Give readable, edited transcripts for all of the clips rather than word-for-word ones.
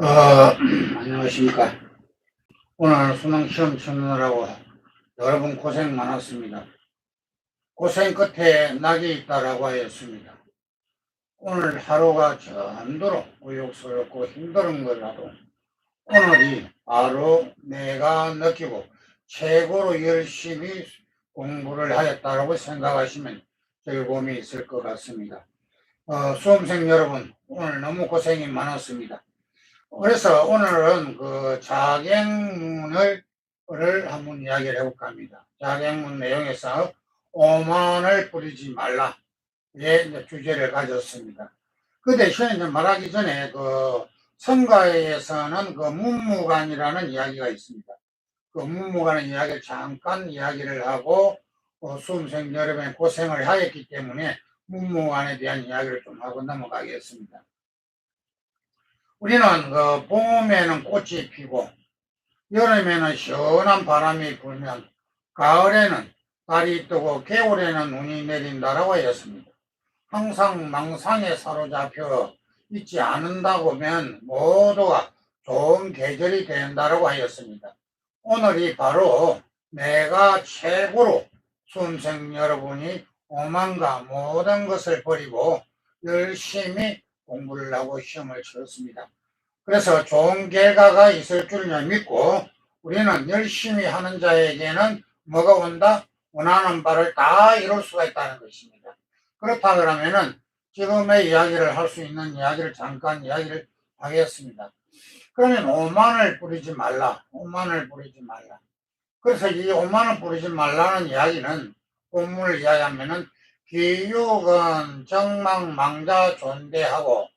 안녕하십니까. 오늘 수능 시험 치느라고 여러분 고생 많았습니다. 고생 끝에 낙이 있다라고 하였습니다. 오늘 하루가 전도록 우욕스럽고 힘든 거라도 오늘이 바로 내가 느끼고 최고로 열심히 공부를 하였다라고 생각하시면 즐거움이 있을 것 같습니다. 수험생 여러분, 오늘 너무 고생이 많았습니다. 그래서 오늘은 그 자격문을 한번 이야기를 해볼까 합니다. 자격문 내용에서 오만을 부리지 말라. 예, 주제를 가졌습니다. 그 대신에 이제 말하기 전에 그 성가에서는 그 문무관이라는 이야기가 있습니다. 그 문무관의 이야기를 잠깐 이야기를 하고 수험생 여러분의 고생을 하였기 때문에 문무관에 대한 이야기를 좀 하고 넘어가겠습니다. 우리는 그 봄에는 꽃이 피고 여름에는 시원한 바람이 불면 가을에는 달이 뜨고 겨울에는 눈이 내린다라고 하였습니다. 항상 망상에 사로잡혀 있지 않는다고 하면 모두가 좋은 계절이 된다라고 하였습니다. 오늘이 바로 내가 최고로 수험생 여러분이 오만과 모든 것을 버리고 열심히 공부를 하고 시험을 치렀습니다. 그래서 좋은 결과가 있을 줄 믿고 우리는 열심히 하는 자에게는 뭐가 온다? 원하는 바를 다 이룰 수가 있다는 것입니다. 그렇다 그러면은 지금의 이야기를 할 수 있는 이야기를 잠깐 이야기를 하겠습니다. 그러면 오만을 부리지 말라. 오만을 부리지 말라. 그래서 이 오만을 부리지 말라는 이야기는 본문을 이야기하면은 기육은 정망 망자 존대하고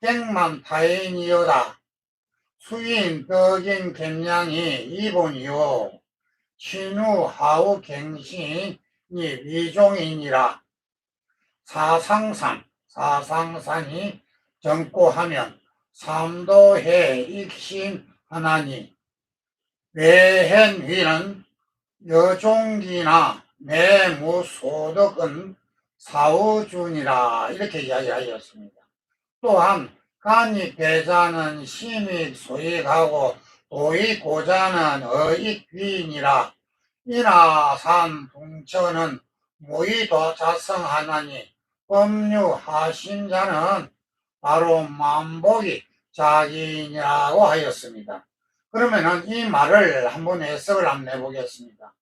백만 타인이요다. 수인 떡인 gem량이 이본이요. 신우 하우 갱신이 위종이니라. 사상산이 정고하면 삼도해 익심하나니 외hen위는 여종기나 내무소득은 사우준이라. 이렇게 이야기하였습니다. 또한 간이 배자는 심익 소익하고 도익고자는 어익귀인이라. 인하산 붕처는 무의도 자성하나니 법류하신자는 바로 만복이 자기이라고 하였습니다. 그러면은 이 말을 한번 해석을 한번 해보겠습니다.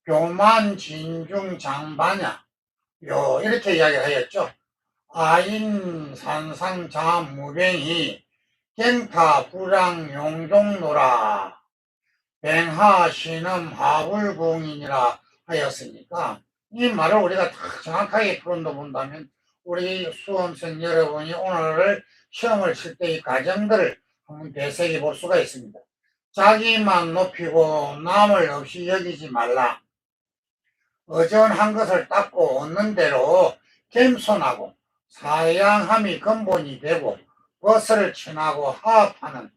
교만 진중 장반야 이렇게 이야기를 하였죠. 아인 산상 자무뱅이 갱타 불랑 용종노라 뱅하 신음 하불공이니라 하였으니까 이 말을 우리가 다 정확하게 풀어서 본다면 우리 수험생 여러분이 오늘 시험을 칠 때 이 과정들을 한번 되새겨 볼 수가 있습니다. 자기만 높이고 남을 없이 여기지 말라. 어전한 것을 닦고 얻는 대로 겸손하고 사양함이 근본이 되고 벗을 친하고 화합하는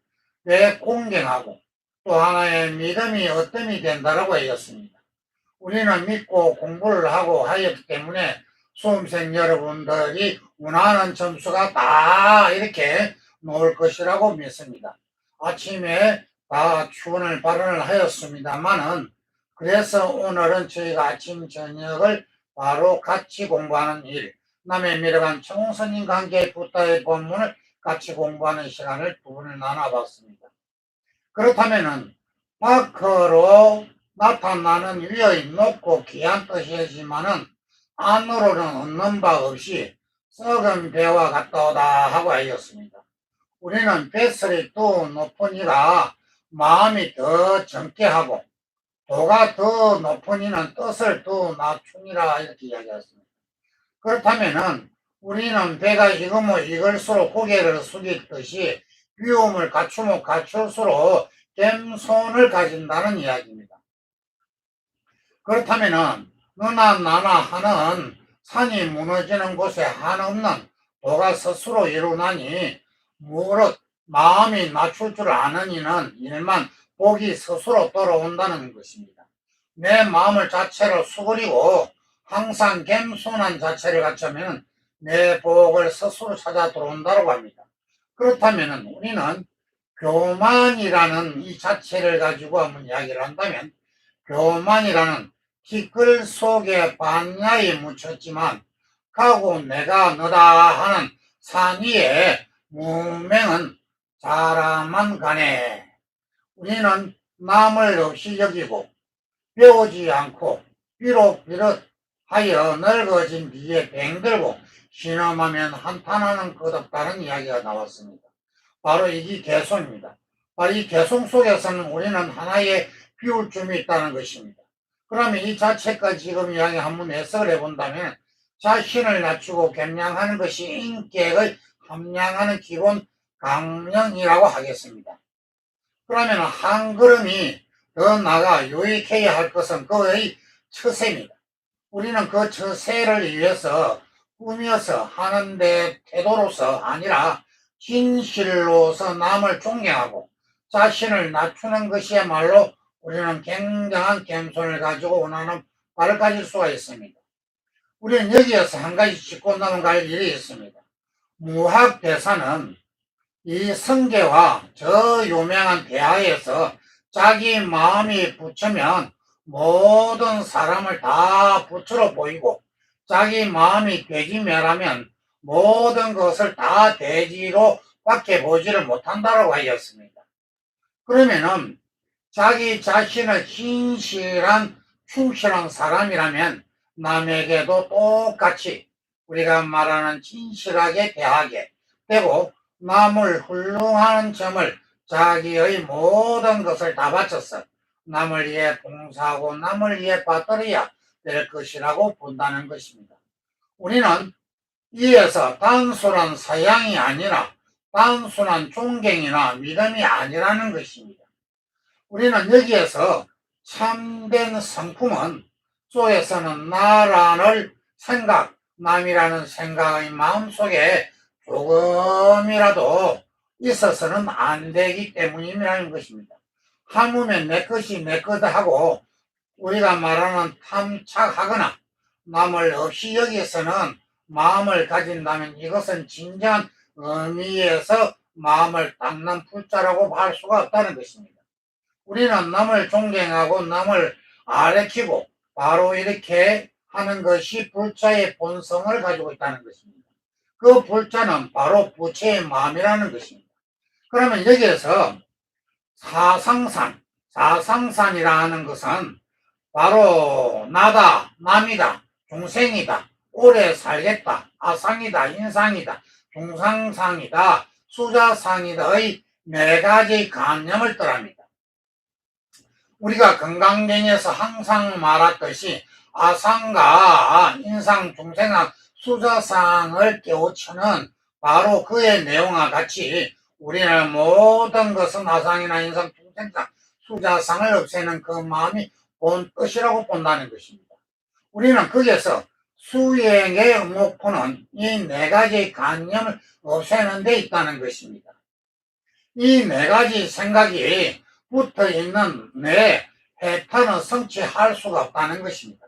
공경하고 또 하나의 믿음이 어뜸이 된다라고 하였습니다. 우리는 믿고 공부를 하고 하였기 때문에 수험생 여러분들이 원하는 점수가 다 이렇게 나올 것이라고 믿습니다. 아침에 다 추원을 발언을 하였습니다만은 그래서 오늘은 저희가 아침 저녁을 바로 같이 공부하는 일, 남의 미래관 청선인 관계 부타의 본문을 같이 공부하는 시간을 두 번을 나눠봤습니다. 그렇다면은 밖으로 나타나는 위의 높고 귀한 뜻이지만은 안으로는 얻는 바 없이 썩은 배와 같다오다 하고 하였습니다. 우리는 뱃살이 더 높으니라 마음이 더 정케하고 도가 더 높으니는 뜻을 더 낮추니라 이렇게 이야기했습니다. 그렇다면은 우리는 배가 익으면 익을수록 고개를 숙이듯이 위험을 갖추면 갖출수록 겸손을 가진다는 이야기입니다. 그렇다면은 너나 나나 하는 산이 무너지는 곳에 한없는 도가 스스로 이루나니 무릇 마음이 낮출 줄 아는 이는 일만 복이 스스로 돌아온다는 것입니다. 내 마음을 자체로 수그리고 항상 겸손한 자체를 갖추면 내 복을 스스로 찾아 들어온다고 합니다. 그렇다면 우리는 교만이라는 이 자체를 가지고 한번 이야기를 한다면, 교만이라는 티끌 속에 반야에 묻혔지만 가고 내가 너다 하는 산 위에 무맹은 사람만 가네. 우리는 남을 없이 여기고 배우지 않고 비록 비롯하여 늙어진 뒤에 뱅들고 신음하면 한탄하는 끝없다는 이야기가 나왔습니다. 바로 이게 개송입니다. 바로 이 개송 속에서는 우리는 하나의 비울 점이 있다는 것입니다. 그러면 이 자체까지 지금 이야기 한번 해석을 해본다면 자신을 낮추고 겸양하는 것이 인격의 함양하는 기본 강령이라고 하겠습니다. 그러면 한 걸음이 더 나아가 유익해야 할 것은 그의 처세입니다. 우리는 그 처세를 위해서 꾸며서 하는데 태도로서 아니라 진실로서 남을 존경하고 자신을 낮추는 것이야말로 우리는 굉장한 겸손을 가지고 원하는 바를 가질 수가 있습니다. 우리는 여기에서 한 가지 짚고 넘어갈 일이 있습니다. 무학대사는 이 성계와 저 유명한 대하에서 자기 마음이 부처면 모든 사람을 다 부처로 보이고 자기 마음이 돼지매라면 모든 것을 다 돼지로 밖에 보지를 못한다고 하였습니다. 그러면은 자기 자신을 진실한 충실한 사람이라면 남에게도 똑같이 우리가 말하는 진실하게 대하게 되고 남을 훌륭한 점을 자기의 모든 것을 다 바쳐서 남을 위해 봉사하고 남을 위해 받들어야 될 것이라고 본다는 것입니다. 우리는 이에서 단순한 사양이 아니라 단순한 존경이나 믿음이 아니라는 것입니다. 우리는 여기에서 참된 성품은 속에서는 나라는 생각, 남이라는 생각의 마음속에 조금이라도 있어서는 안 되기 때문이라는 것입니다. 하물며 내 것이 내 거다 하고 우리가 말하는 탐착하거나 남을 없이 여기서는 마음을 가진다면 이것은 진정한 의미에서 마음을 닦는 불자라고 할 수가 없다는 것입니다. 우리는 남을 존경하고 남을 아래키고 바로 이렇게 하는 것이 불자의 본성을 가지고 있다는 것입니다. 그 불자는 바로 부처의 마음이라는 것입니다. 그러면 여기에서 사상산이라는 것은 바로 나다, 남이다, 중생이다, 오래 살겠다, 아상이다, 인상이다, 중상상이다, 수자상이다의 네 가지 관념을 뜻합니다. 우리가 건강경에서 항상 말했듯이 아상과 인상, 중생학, 수자상을 깨우치는 바로 그의 내용과 같이 우리는 모든 것은 아상이나 인상, 중생상, 수자상을 없애는 그 마음이 본 뜻이라고 본다는 것입니다. 우리는 거기에서 수행의 목표는 이 네 가지 관념을 없애는 데 있다는 것입니다. 이 네 가지 생각이 붙어 있는 내 해탈은 성취할 수가 없다는 것입니다.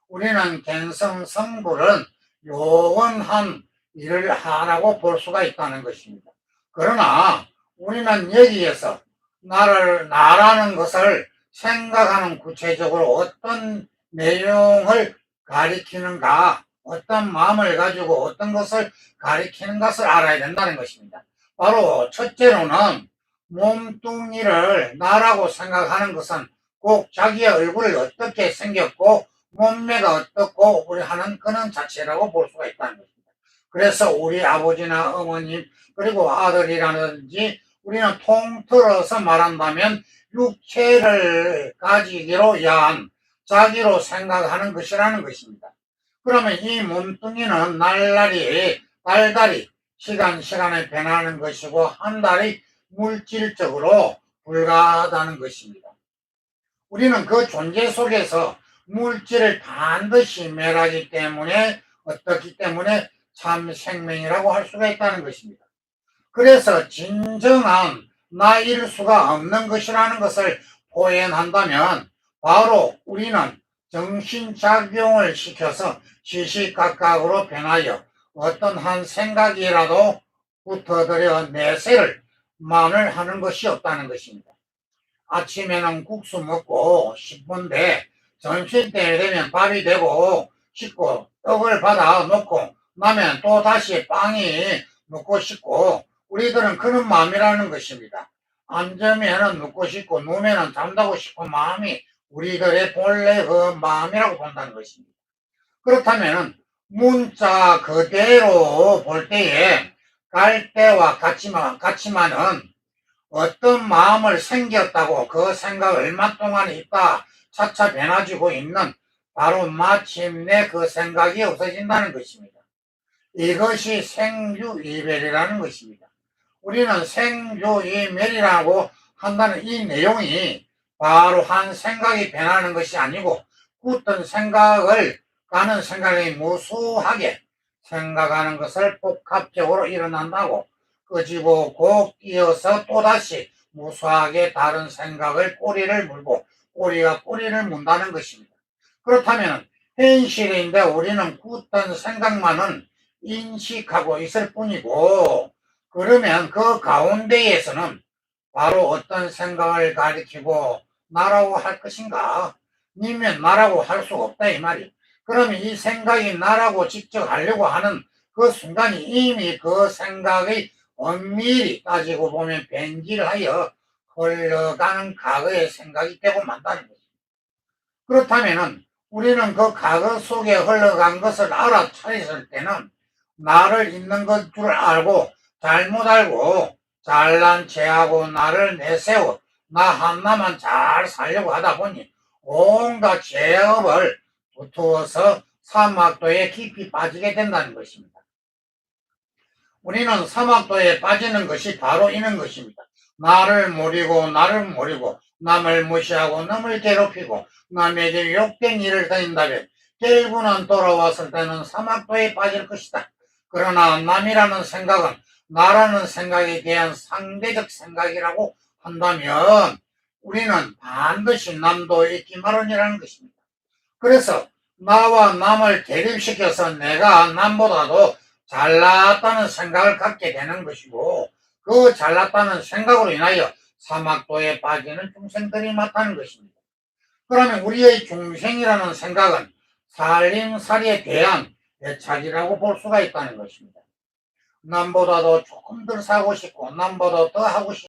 우리는 갱성성불은 요원한 일을 하라고 볼 수가 있다는 것입니다. 그러나 우리는 여기에서 나라는 것을 생각하는 구체적으로 어떤 내용을 가리키는가, 어떤 마음을 가지고 어떤 것을 가리키는 것을 알아야 된다는 것입니다. 바로 첫째로는 몸뚱이를 나라고 생각하는 것은 꼭 자기의 얼굴이 어떻게 생겼고 몸매가 어떻고 우리 하는 그런 자체라고 볼 수가 있다는 것입니다. 그래서 우리 아버지나 어머님 그리고 아들이라든지 우리는 통틀어서 말한다면 육체를 가지기로 야한 자기로 생각하는 것이라는 것입니다. 그러면 이 몸뚱이는 달달이 시간에 변하는 것이고 한 달이 물질적으로 불가하다는 것입니다. 우리는 그 존재 속에서 물질을 반드시 멸하기 때문에 어떻기 때문에 참 생명이라고 할 수가 있다는 것입니다. 그래서 진정한 나일 수가 없는 것이라는 것을 표현한다면 바로 우리는 정신작용을 시켜서 시시각각으로 변하여 어떤 한 생각이라도 붙어들여 내세를 만을 하는 것이 없다는 것입니다. 아침에는 국수 먹고 싶은데 점심때 되면 밥이 되고 싶고 떡을 받아 놓고 나면 또 다시 빵이 먹고 싶고 우리들은 그런 마음이라는 것입니다. 앉으면 눕고 싶고 누우면 잠자고 싶은 마음이 우리들의 본래 그 마음이라고 본다는 것입니다. 그렇다면 문자 그대로 볼 때에 갈 때와 같지만은 어떤 마음을 생겼다고 그 생각 얼마 동안 있다 차차 변화지고 있는 바로 마침내 그 생각이 없어진다는 것입니다. 이것이 생주이멸이라는 것입니다. 우리는 생주이멸이라고 한다는 이 내용이 바로 한 생각이 변하는 것이 아니고 굳던 생각을 가는 생각이 무수하게 생각하는 것을 복합적으로 일어난다고 끄집어 고 끼어서 또다시 무수하게 다른 생각을 꼬리를 물고 꼬리가 꼬리를 문다는 것입니다. 그렇다면 현실인데 우리는 굳던 생각만은 인식하고 있을 뿐이고 그러면 그 가운데에서는 바로 어떤 생각을 가리키고 나라고 할 것인가? 아니면 나라고 할 수 없다 이 말이. 그러면 이 생각이 나라고 직접 하려고 하는 그 순간이 이미 그 생각의 엄밀히 따지고 보면 변질하여 흘러가는 과거의 생각이 되고 만다는 것입니다. 그렇다면 우리는 그 과거 속에 흘러간 것을 알아차렸을 때는 나를 있는 것 줄 알고 잘못 알고 잘난 체하고 나를 내세워 나 하나만 잘 살려고 하다 보니 온갖 죄업을 붙어서 사막도에 깊이 빠지게 된다는 것입니다. 우리는 사막도에 빠지는 것이 바로 이런 것입니다. 나를 모르고 남을 무시하고 남을 괴롭히고 남에게 욕된 일을 다닌다면 결국은 돌아왔을 때는 사막도에 빠질 것이다. 그러나 남이라는 생각은 나라는 생각에 대한 상대적 생각이라고 한다면 우리는 반드시 남도 있기 마련이라는 것입니다. 그래서 나와 남을 대립시켜서 내가 남보다도 잘났다는 생각을 갖게 되는 것이고 그 잘났다는 생각으로 인하여 사막도에 빠지는 중생들이 많다는 것입니다. 그러면 우리의 중생이라는 생각은 살림살이에 대한 애착이라고 볼 수가 있다는 것입니다. 남보다도 조금 더 사고 싶고 남보다 더 하고 싶고